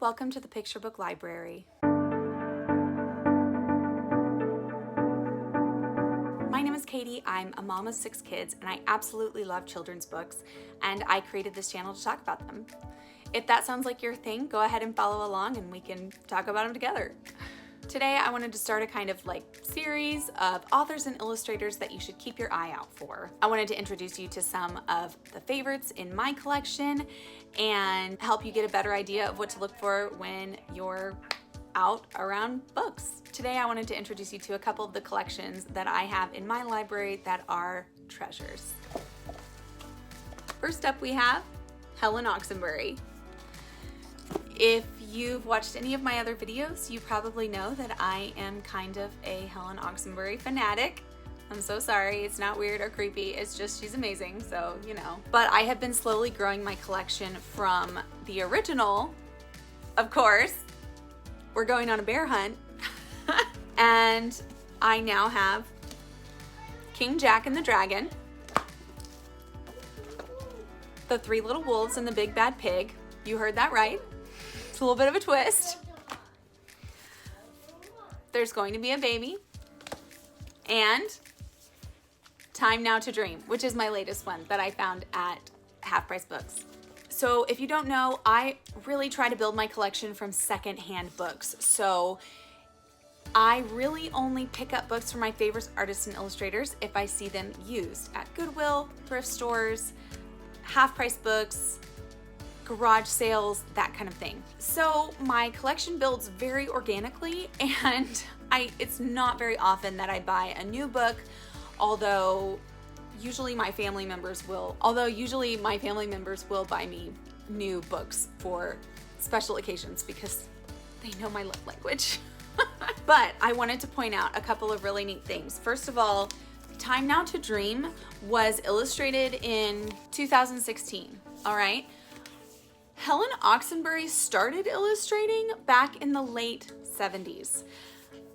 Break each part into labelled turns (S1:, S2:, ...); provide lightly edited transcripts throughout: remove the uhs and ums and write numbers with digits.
S1: welcome to the Picture Book Library. My name is Katie, I'm a mom of 6 kids, and I absolutely love children's books, and I created this channel to talk about them. If that sounds like your thing, go ahead and follow along and we can talk about them together. Today I wanted to start a kind of series of authors and illustrators that you should keep your eye out for. I wanted to introduce you to some of the favorites in my collection and help you get a better idea of what to look for when you're out around books. Today I wanted to introduce you to a couple of the collections that I have in my library that are treasures. First up we have Helen Oxenbury. If you've watched any of my other videos, you probably know that I am kind of a Helen Oxenbury fanatic. I'm so sorry, it's not weird or creepy, it's just she's amazing, so you know. But I have been slowly growing my collection from the original, of course, We're Going on a Bear Hunt, and I now have King Jack and the Dragon, The Three Little Wolves and the Big Bad Pig. You heard that right. It's a little bit of a twist. There's going to be a baby. And Time Now to Dream, which is my latest one that I found at Half Price Books. So if you don't know, I really try to build my collection from secondhand books. So I really only pick up books from my favorite artists and illustrators if I see them used at Goodwill, thrift stores, Half Price Books, garage sales, that kind of thing. So my collection builds very organically, and it's not very often that I buy a new book, although usually my family members will buy me new books for special occasions because they know my love language. But I wanted to point out a couple of really neat things. First of all, Time Now to Dream was illustrated in 2016, all right? Helen Oxenbury started illustrating back in the late 70s.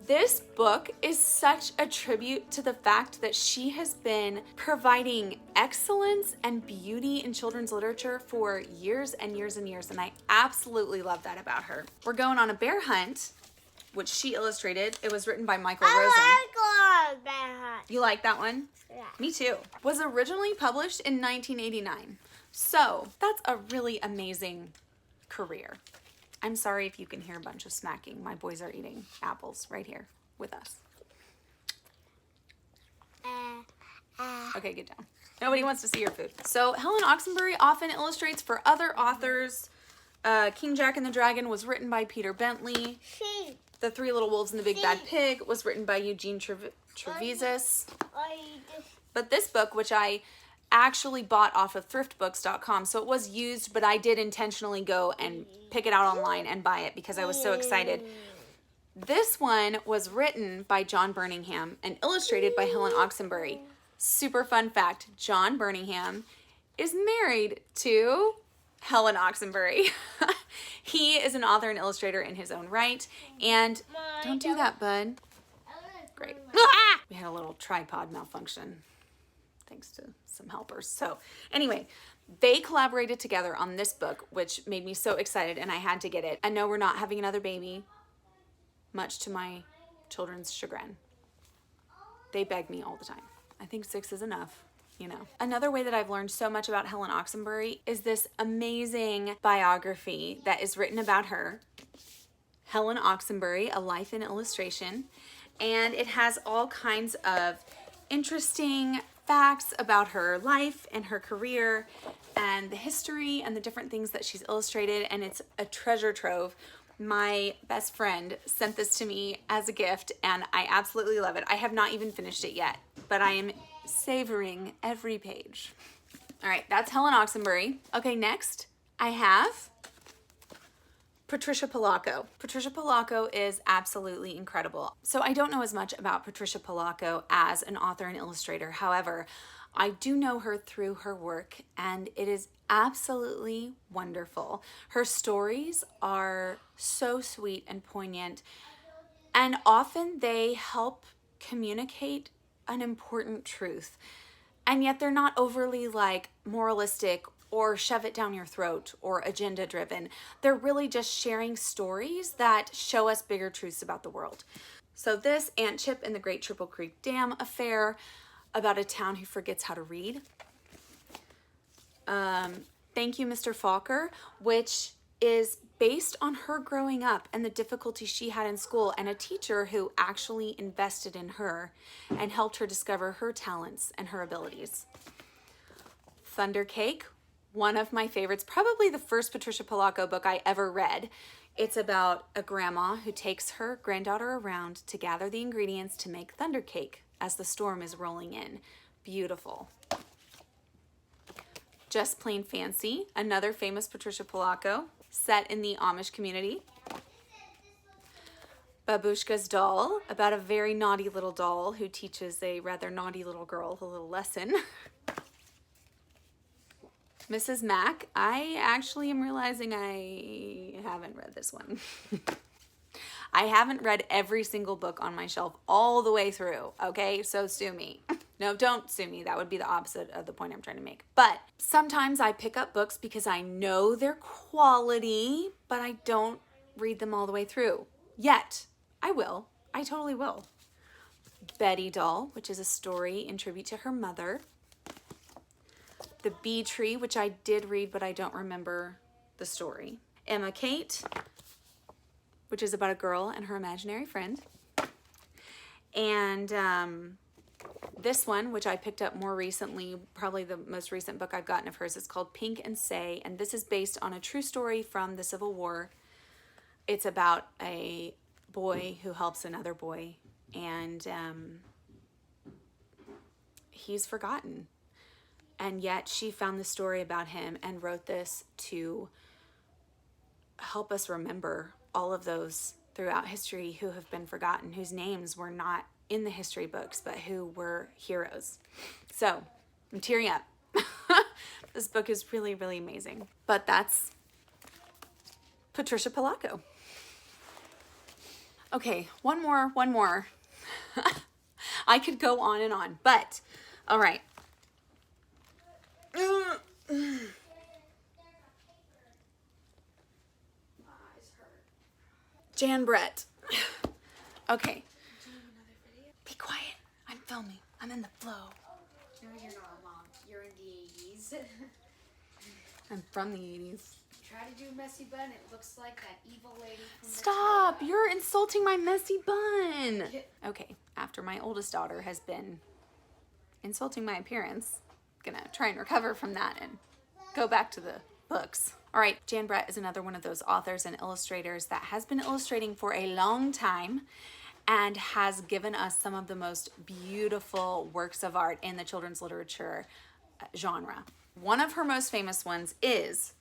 S1: This book is such a tribute to the fact that she has been providing excellence and beauty in children's literature for years and years and years, and I absolutely love that about her. We're Going on a Bear Hunt, which she illustrated. It was written by Michael Rosen.
S2: I like Bear Hunt.
S1: You like that one?
S2: Yeah.
S1: Me too. Was originally published in 1989. So that's a really amazing career. I'm sorry if you can hear a bunch of smacking. My boys are eating apples right here with us. Okay, get down. Nobody wants to see your food. So Helen Oxenbury often illustrates for other authors. King Jack and the Dragon was written by Peter Bentley. The Three Little Wolves and the Big Bad Pig was written by Eugene Trevisis. But this book, which I actually bought off of thriftbooks.com, so it was used, but I did intentionally go and pick it out online and buy it because I was so excited. This one was written by John Birmingham and illustrated by Helen Oxenbury. Super fun fact, John Birmingham is married to Helen Oxenbury. He is an author and illustrator in his own right, and don't do that, bud. Great. We had a little tripod malfunction thanks to some helpers. So anyway, they collaborated together on this book, which made me so excited, and I had to get it. And no, we're not having another baby, much to my children's chagrin. They beg me all the time. I think 6 is enough, you know. Another way that I've learned so much about Helen Oxenbury is this amazing biography that is written about her, Helen Oxenbury, A Life in Illustration, and it has all kinds of interesting facts about her life and her career and the history and the different things that she's illustrated, and it's a treasure trove. My best friend sent this to me as a gift, and I absolutely love it. I have not even finished it yet, but I am savoring every page. All right, that's Helen Oxenbury. Okay, next I have Patricia Polacco. Patricia Polacco is absolutely incredible. So I don't know as much about Patricia Polacco as an author and illustrator. However, I do know her through her work, and it is absolutely wonderful. Her stories are so sweet and poignant, and often they help communicate an important truth. And yet they're not overly moralistic or shove it down your throat or agenda driven. They're really just sharing stories that show us bigger truths about the world. So this, Ant Chip and the Great Triple Creek Dam Affair, about a town who forgets how to read. Thank You, Mr. Falker, which is based on her growing up and the difficulty she had in school, and a teacher who actually invested in her and helped her discover her talents and her abilities. Thunder Cake, one of my favorites, probably the first Patricia Polacco book I ever read. It's about a grandma who takes her granddaughter around to gather the ingredients to make thunder cake as the storm is rolling in. Beautiful. Just Plain Fancy, another famous Patricia Polacco, set in the Amish community. Babushka's Doll, about a very naughty little doll who teaches a rather naughty little girl a little lesson. Mrs. Mac, I actually am realizing I haven't read this one. I haven't read every single book on my shelf all the way through, okay? So sue me. No, don't sue me. That would be the opposite of the point I'm trying to make. But sometimes I pick up books because I know their quality, but I don't read them all the way through. Yet, I will. I totally will. Betty Doll, which is a story in tribute to her mother. The Bee Tree, which I did read, but I don't remember the story. Emma Kate, which is about a girl and her imaginary friend. And this one, which I picked up more recently, probably the most recent book I've gotten of hers, is called Pink and Say, and this is based on a true story from the Civil War. It's about a boy who helps another boy, and he's forgotten. And yet she found the story about him and wrote this to help us remember all of those throughout history who have been forgotten, whose names were not in the history books, but who were heroes. So I'm tearing up. This book is really, really amazing. But that's Patricia Polacco. Okay, one more. I could go on and on, but all right. Jan Brett. Okay. Be quiet. I'm filming. I'm in the flow.
S3: No, you're not, Mom. You're in the 80s.
S1: I'm from the 80s.
S3: Try to do a messy bun. It looks like that evil lady from
S1: Stop!
S3: the
S1: You're insulting my messy bun. Okay, after my oldest daughter has been insulting my appearance, I'm gonna try and recover from that and go back to the books. All right, Jan Brett is another one of those authors and illustrators that has been illustrating for a long time and has given us some of the most beautiful works of art in the children's literature genre. One of her most famous ones is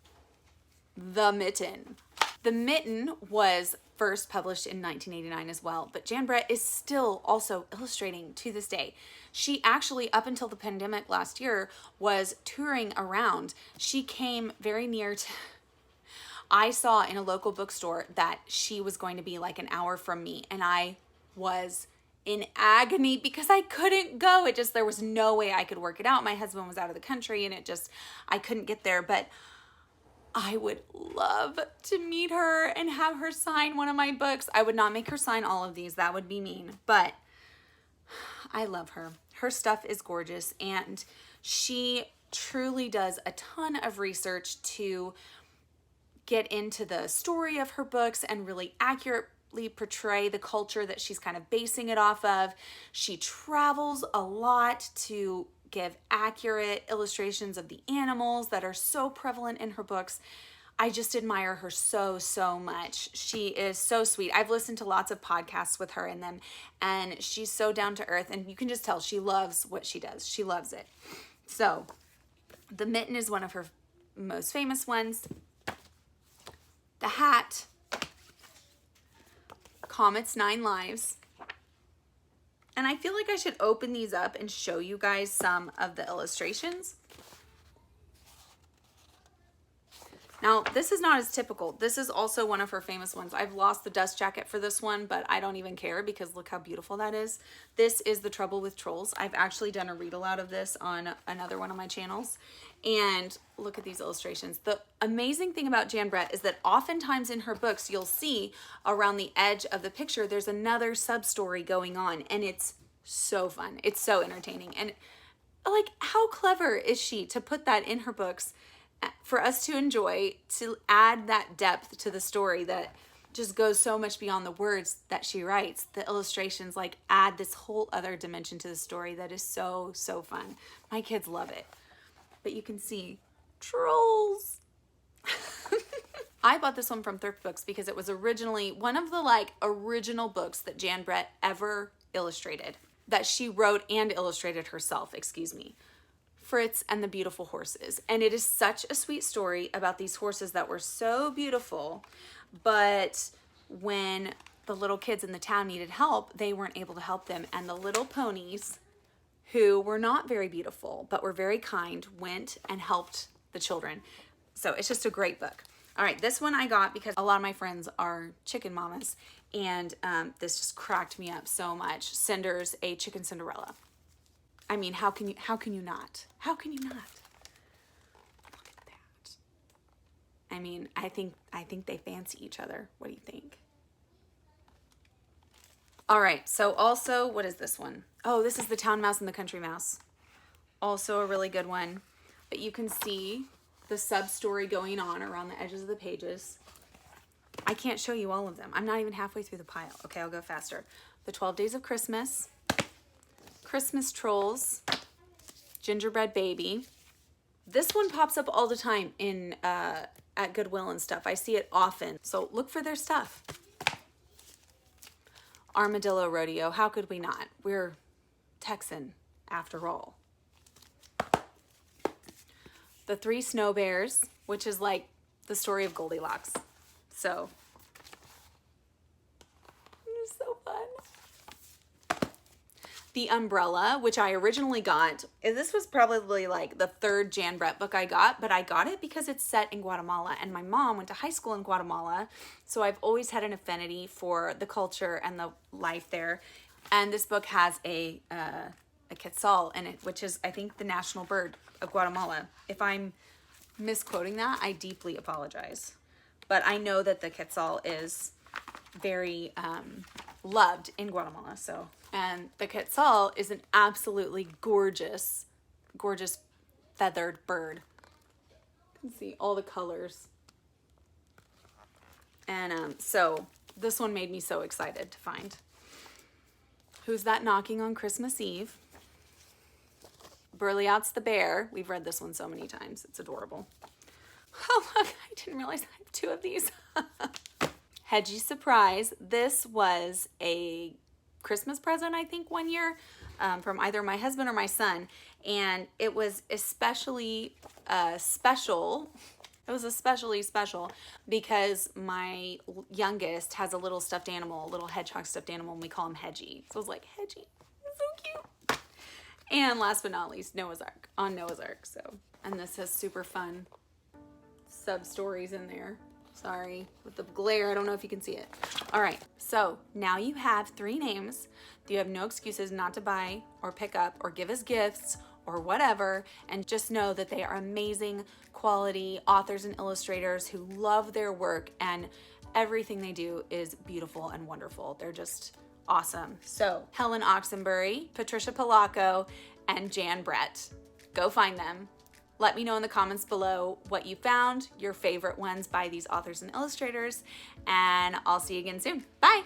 S1: The Mitten. The Mitten was first published in 1989 as well, but Jan Brett is still also illustrating to this day. She actually, up until the pandemic last year, was touring around. She came very near to... I saw in a local bookstore that she was going to be like an hour from me, and I was in agony because I couldn't go. There was no way I could work it out. My husband was out of the country, and I couldn't get there, but I would love to meet her and have her sign one of my books. I would not make her sign all of these. That would be mean, but I love her. Her stuff is gorgeous, and she truly does a ton of research to get into the story of her books and really accurately portray the culture that she's kind of basing it off of. She travels a lot to give accurate illustrations of the animals that are so prevalent in her books. I just admire her so, so much. She is so sweet. I've listened to lots of podcasts with her in them, and she's so down to earth, and you can just tell she loves what she does. She loves it. So, The Mitten is one of her most famous ones. The Hat, Comet's 9 Lives. And I feel like I should open these up and show you guys some of the illustrations. Now, this is not as typical. This is also one of her famous ones. I've lost the dust jacket for this one, but I don't even care because look how beautiful that is. This is The Trouble with Trolls. I've actually done a read aloud of this on another one of my channels. And look at these illustrations. The amazing thing about Jan Brett is that oftentimes in her books, you'll see around the edge of the picture, there's another sub-story going on. And it's so fun. It's so entertaining. And like, how clever is she to put that in her books for us to enjoy, to add that depth to the story that just goes so much beyond the words that she writes. The illustrations like add this whole other dimension to the story that is so, so fun. My kids love it. But you can see trolls. I bought this one from Thrift Books because it was originally one of the like original books that Jan Brett ever illustrated, that she wrote and illustrated herself, excuse me. Fritz and the Beautiful Horses. And it is such a sweet story about these horses that were so beautiful, but when the little kids in the town needed help, they weren't able to help them. And the little ponies, who were not very beautiful, but were very kind, went and helped the children. So it's just a great book. All right, this one I got because a lot of my friends are chicken mamas, and this just cracked me up so much. Cinder's A Chicken Cinderella. I mean, how can you not? How can you not? Look at that. I mean, I think they fancy each other. What do you think? All right, so also, what is this one? Oh, this is The Town Mouse and the Country Mouse. Also a really good one. But you can see the sub-story going on around the edges of the pages. I can't show you all of them. I'm not even halfway through the pile. Okay, I'll go faster. The 12 Days of Christmas, Christmas Trolls, Gingerbread Baby. This one pops up all the time in at Goodwill and stuff. I see it often. So look for their stuff. Armadillo Rodeo. How could we not? We're Texan after all. The Three Snow Bears, which is like the story of Goldilocks. So it's so fun. The Umbrella, which I originally got. This was probably like the third Jan Brett book I got, but I got it because it's set in Guatemala, and my mom went to high school in Guatemala, so I've always had an affinity for the culture and the life there. And this book has a quetzal in it, which is, I think, the national bird of Guatemala. If I'm misquoting that, I deeply apologize. But I know that the quetzal is very loved in Guatemala. So, and the quetzal is an absolutely gorgeous, gorgeous feathered bird. You can see all the colors. And so this one made me so excited to find. Who's That Knocking on Christmas Eve? Burley-Out's the Bear. We've read this one so many times. It's adorable. Oh, look, I didn't realize I have two of these. Hedgie Surprise. This was a Christmas present, I think, one year from either my husband or my son. And it was especially special. It was especially special because my youngest has a little stuffed animal, a little hedgehog stuffed animal, and we call him Hedgie. So I was like, Hedgie, it's so cute. And last but not least, Noah's Ark, on Noah's Ark. So, and this has super fun sub-stories in there. Sorry, with the glare, I don't know if you can see it. All right, so now you have 3 names. You have no excuses not to buy or pick up or give us gifts or whatever, and just know that they are amazing quality authors and illustrators who love their work, and everything they do is beautiful and wonderful. They're just awesome. So Helen Oxenbury, Patricia Polacco, and Jan Brett. Go find them. Let me know in the comments below what you found, your favorite ones by these authors and illustrators, and I'll see you again soon. Bye.